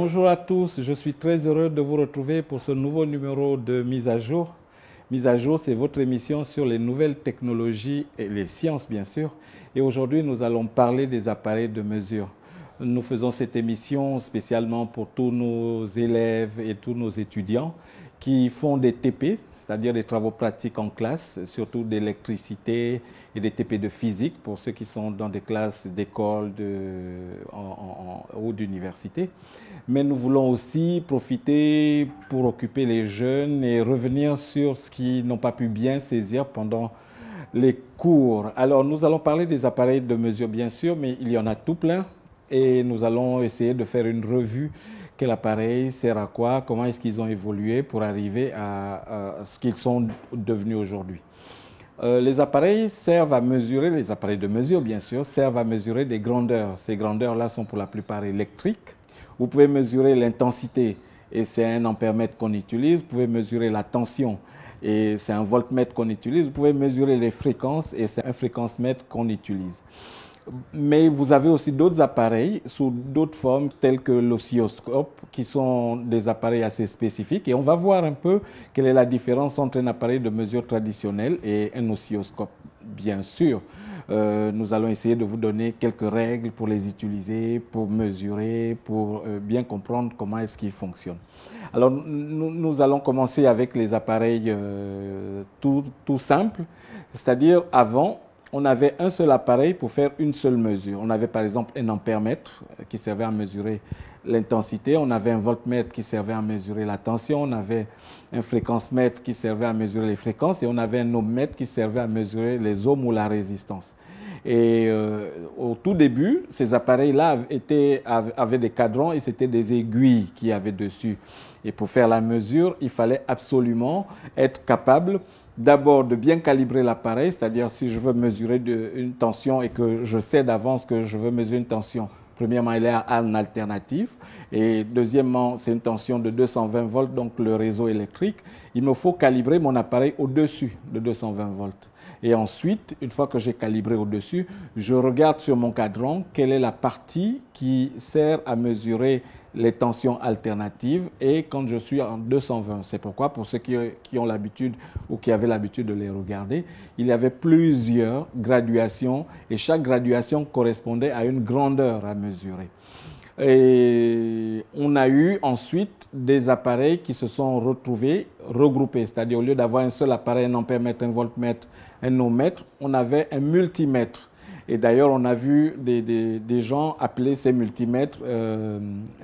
Bonjour à tous, je suis très heureux de vous retrouver pour ce nouveau numéro de Mise à jour. Mise à jour, c'est votre émission sur les nouvelles technologies et les sciences, bien sûr. Et aujourd'hui, nous allons parler des appareils de mesure. Nous faisons cette émission spécialement pour tous nos élèves et tous nos étudiants qui font des TP, c'est-à-dire des travaux pratiques en classe, surtout d'électricité et des TP de physique pour ceux qui sont dans des classes d'école ou d'université. Mais nous voulons aussi profiter pour occuper les jeunes et revenir sur ce qu'ils n'ont pas pu bien saisir pendant les cours. Alors, nous allons parler des appareils de mesure, bien sûr, mais il y en a tout plein. Et nous allons essayer de faire une revue. Quel appareil sert à quoi? Comment est-ce qu'ils ont évolué pour arriver à ce qu'ils sont devenus aujourd'hui? Les appareils servent à mesurer, les appareils de mesure, bien sûr, servent à mesurer des grandeurs. Ces grandeurs-là sont pour la plupart électriques. Vous pouvez mesurer l'intensité et c'est un ampèremètre qu'on utilise. Vous pouvez mesurer la tension et c'est un voltmètre qu'on utilise. Vous pouvez mesurer les fréquences et c'est un fréquencemètre qu'on utilise. Mais vous avez aussi d'autres appareils sous d'autres formes telles que l'oscilloscope qui sont des appareils assez spécifiques et on va voir un peu quelle est la différence entre un appareil de mesure traditionnel et un oscilloscope. Bien sûr, nous allons essayer de vous donner quelques règles pour les utiliser, pour mesurer, pour bien comprendre comment est-ce qu'ils fonctionnent. Alors nous allons commencer avec les appareils tout simples, c'est-à-dire avant, on avait un seul appareil pour faire une seule mesure. On avait par exemple un ampèremètre qui servait à mesurer l'intensité, on avait un voltmètre qui servait à mesurer la tension, on avait un fréquencemètre qui servait à mesurer les fréquences et on avait un ohmmètre qui servait à mesurer les ohms ou la résistance. Et au tout début, ces appareils-là avaient des cadrans et c'était des aiguilles qu'il y avait dessus. Et pour faire la mesure, il fallait absolument être capable d'abord de bien calibrer l'appareil, c'est-à-dire si je veux mesurer une tension et que je sais d'avance que je veux mesurer une tension, premièrement, elle est en alternative et deuxièmement, c'est une tension de 220 volts, donc le réseau électrique. Il me faut calibrer mon appareil au-dessus de 220 volts. Et ensuite, une fois que j'ai calibré au-dessus, je regarde sur mon cadran quelle est la partie qui sert à mesurer les tensions alternatives et quand je suis en 220. C'est pourquoi, pour ceux qui ont l'habitude ou qui avaient l'habitude de les regarder, il y avait plusieurs graduations et chaque graduation correspondait à une grandeur à mesurer. Et on a eu ensuite des appareils qui se sont regroupés, c'est-à-dire au lieu d'avoir un seul appareil, un ampèremètre, un voltmètre, un ohmmètre, on avait un multimètre. Et d'ailleurs, on a vu des gens appeler ces multimètres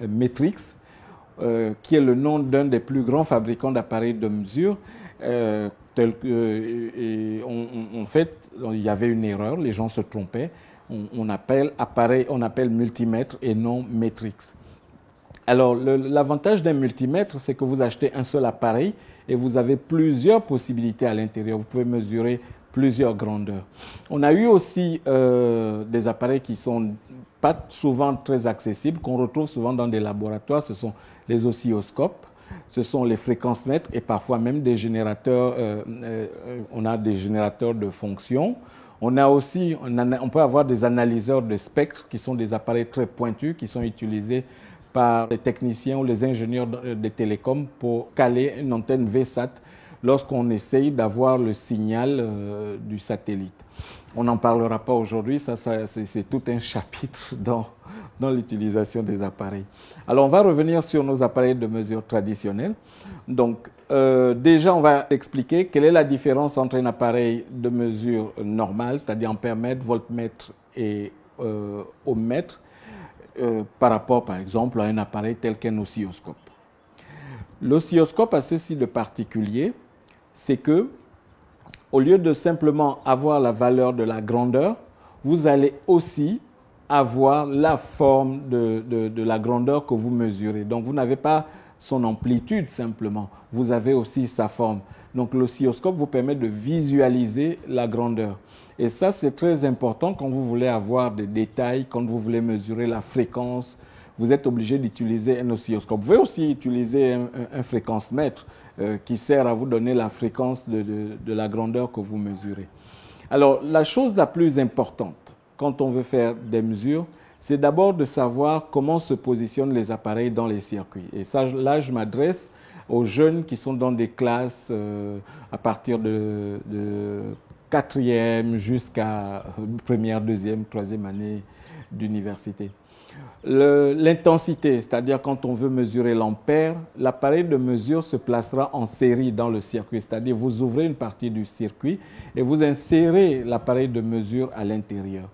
Matrix, qui est le nom d'un des plus grands fabricants d'appareils de mesure. En fait, il y avait une erreur, les gens se trompaient. On appelle multimètre et non Matrix. Alors, l'avantage d'un multimètre, c'est que vous achetez un seul appareil et vous avez plusieurs possibilités à l'intérieur. Vous pouvez mesurer plusieurs grandeurs. On a eu aussi des appareils qui sont pas souvent très accessibles, qu'on retrouve souvent dans des laboratoires. Ce sont les oscilloscopes, ce sont les fréquencemètres et parfois même des générateurs. On a des générateurs de fonctions. On a aussi, on peut avoir des analyseurs de spectres qui sont des appareils très pointus qui sont utilisés par les techniciens ou les ingénieurs des télécoms pour caler une antenne VSAT lorsqu'on essaye d'avoir le signal du satellite. On n'en parlera pas aujourd'hui, c'est tout un chapitre dans l'utilisation des appareils. Alors, on va revenir sur nos appareils de mesure traditionnels. Donc, déjà, on va expliquer quelle est la différence entre un appareil de mesure normal, c'est-à-dire ampèremètre, voltmètre et ohmmètre, par rapport, par exemple, à un appareil tel qu'un oscilloscope. L'oscilloscope a ceci de particulier, c'est que, au lieu de simplement avoir la valeur de la grandeur, vous allez aussi avoir la forme de la grandeur que vous mesurez. Donc, vous n'avez pas son amplitude simplement, vous avez aussi sa forme. Donc, l'oscilloscope vous permet de visualiser la grandeur. Et ça, c'est très important quand vous voulez avoir des détails, quand vous voulez mesurer la fréquence. Vous êtes obligé d'utiliser un oscilloscope. Vous pouvez aussi utiliser un fréquencemètre qui sert à vous donner la fréquence de la grandeur que vous mesurez. Alors, la chose la plus importante quand on veut faire des mesures, c'est d'abord de savoir comment se positionnent les appareils dans les circuits. Et ça, là, je m'adresse aux jeunes qui sont dans des classes à partir de 4e jusqu'à première, deuxième, troisième année d'université. L'intensité, c'est-à-dire quand on veut mesurer l'ampère, l'appareil de mesure se placera en série dans le circuit, c'est-à-dire vous ouvrez une partie du circuit et vous insérez l'appareil de mesure à l'intérieur.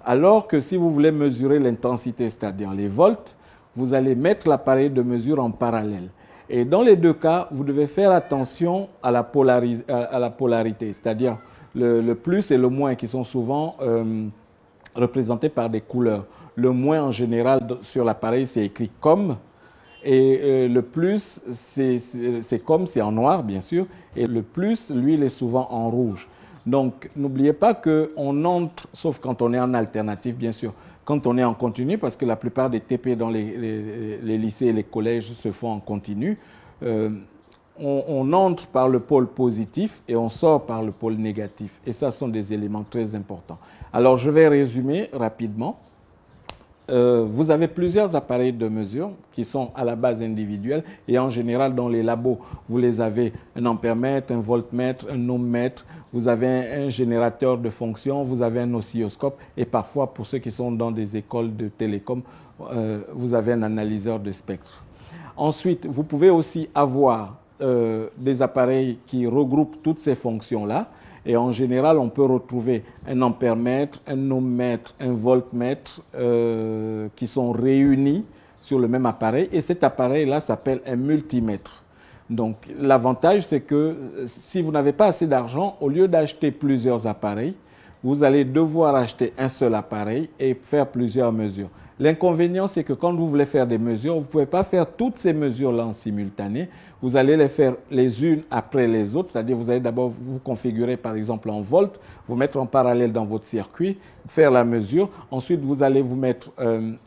Alors que si vous voulez mesurer l'intensité, c'est-à-dire les volts, vous allez mettre l'appareil de mesure en parallèle. Et dans les deux cas, vous devez faire attention à la polarité, c'est-à-dire le plus et le moins qui sont souvent représentés par des couleurs. Le moins en général sur l'appareil, c'est écrit comme. Et le plus, c'est comme, c'est en noir bien sûr. Et le plus, lui, il est souvent en rouge. Donc, n'oubliez pas qu'on entre, sauf quand on est en alternative bien sûr, quand on est en continu, parce que la plupart des TP dans les lycées et les collèges se font en continu, on entre par le pôle positif et on sort par le pôle négatif. Et ça sont des éléments très importants. Alors, je vais résumer rapidement. Vous avez plusieurs appareils de mesure qui sont à la base individuels et en général dans les labos, vous les avez un ampèremètre, un voltmètre, un ohmmètre, vous avez un générateur de fonctions, vous avez un oscilloscope et parfois pour ceux qui sont dans des écoles de télécom, vous avez un analyseur de spectre. Ensuite, vous pouvez aussi avoir des appareils qui regroupent toutes ces fonctions-là. Et en général, on peut retrouver un ampèremètre, un ohmmètre, un voltmètre qui sont réunis sur le même appareil. Et cet appareil-là s'appelle un multimètre. Donc l'avantage, c'est que si vous n'avez pas assez d'argent, au lieu d'acheter plusieurs appareils, vous allez devoir acheter un seul appareil et faire plusieurs mesures. L'inconvénient, c'est que quand vous voulez faire des mesures, vous ne pouvez pas faire toutes ces mesures-là en simultané. Vous allez les faire les unes après les autres, c'est-à-dire vous allez d'abord vous configurer par exemple en volts, vous mettre en parallèle dans votre circuit, faire la mesure. Ensuite, vous allez vous mettre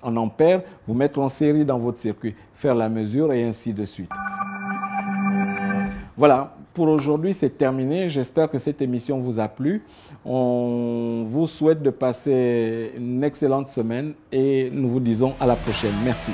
en ampères, vous mettre en série dans votre circuit, faire la mesure et ainsi de suite. Voilà, pour aujourd'hui, c'est terminé. J'espère que cette émission vous a plu. On vous souhaite de passer une excellente semaine et nous vous disons à la prochaine. Merci.